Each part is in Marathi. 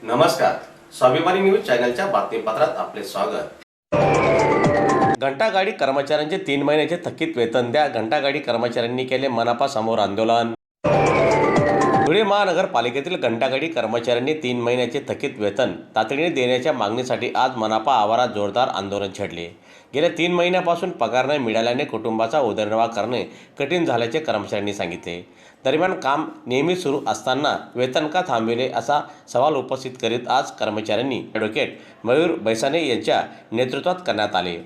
नमस्कार, स्वाभिमानी न्यूज चॅनलच्या बातमीपत्रात आपले स्वागत। घंटागाडी कर्मचाऱ्यांचे 3 महिन्याचे थकीत वेतन द्या। घंटागाडी कर्मचाऱ्यांनी केले मनपा समोर आंदोलन। धुळे महानगरपालिकेतील घंटागाडी कर्मचाऱ्यांनी 3 महिन्याचे थकीत वेतन तातडीने देण्याच्या मागणीसाठी आज मनपा आवारात जोरदार आंदोलन छेडले। गेल्या 3 महिन्यापासून पगार न मिळाल्याने कुटुंबाचा उदरनिर्वाह करणे कठीण झाल्याचे कर्मचाऱ्यांनी सांगितले। दरम्यान काम नेहमी सुरू असताना वेतन का थांबविले असा सवाल उपस्थित करीत आज कर्मचाऱ्यांनी ॲडव्होकेट मयूर बैसाने यांच्या नेतृत्वात करण्यात आले।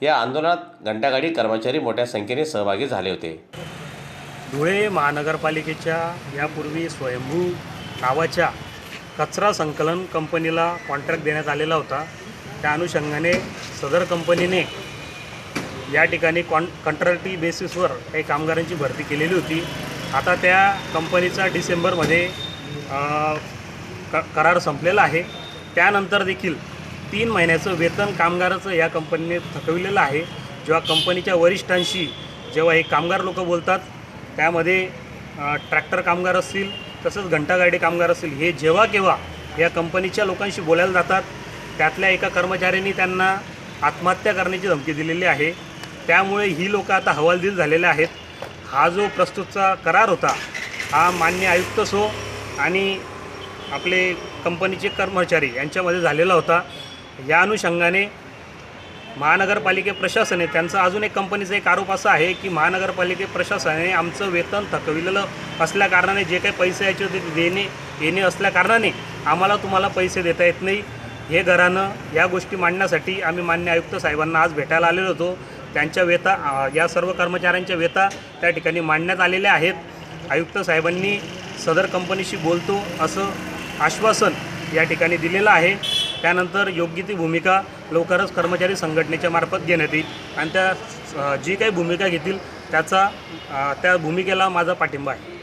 या आंदोलनात घंटागाडी कर्मचारी मोठ्या संख्येने सहभागी झाले होते। धुळे महानगरपालिकेच्या यापूर्वी स्वयंभू नावाच्या कचरा संकलन कंपनीला कॉन्ट्रॅक्ट देण्यात आलेला होता। त्या अनुषंगाने सदर कंपनीने या ठिकाणी कंत्राटी बेसिसवर काही कामगारांची भरती केलेली होती। आता त्या कंपनीचा डिसेंबरमध्ये करार संपलेला आहे। त्यानंतर देखील 3 महिन्याचं वेतन कामगाराचं या कंपनीने थकविलेलं आहे। जेव्हा कंपनीच्या वरिष्ठांशी जेव्हा हे कामगार लोक बोलतात, त्यामध्ये ट्रॅक्टर कामगार असतील तसंच घंटागाडी कामगार असतील, हे जेव्हा केव्हा या कंपनीच्या लोकांशी बोलायला जातात, त्यातल्या एका कर्मचाऱ्यांनी त्यांना आत्महत्या करण्याची धमकी दिलेली आहे। त्यामुळे ही लोक आता हवालदिल झालेले आहेत। हा जो प्रस्तुतचा करार होता हा मान्य आयुक्त सो आणि आपले कंपनीचे कर्मचारी यांच्यामध्ये झालेला होता। या अनुषंगाने महानगरपालिके प्रशासनाने त्यांचा अजून एक कंपनीचा एक आरोप असा आहे की महानगरपालिके प्रशासनाने आमचं वेतन थकविलेलं असल्याकारणाने जे काही पैसे यायचे होते ते येणे असल्याकारणाने आम्हाला तुम्हाला पैसे देता येत नाही। हे घरानं या गोष्टी मांडण्यासाठी आम्ही मान्य आयुक्त साहेबांना आज भेटायला आलेलो होतो। त्यांच्या वेता या सर्व कर्मचाऱ्यांच्या वेता त्या ठिकाणी मांडण्यात आलेल्या आहेत। आयुक्त साहेबांनी सदर कंपनीशी बोलतो असं आश्वासन या ठिकाणी दिलेलं आहे। त्यानंतर योग्य ती भूमिका लवकरच कर्मचारी संघटनेच्या मार्फत घेण्यात येईल आणि त्या जी काही भूमिका घेतील त्या भूमिकेला माझा पाठिंबा आहे।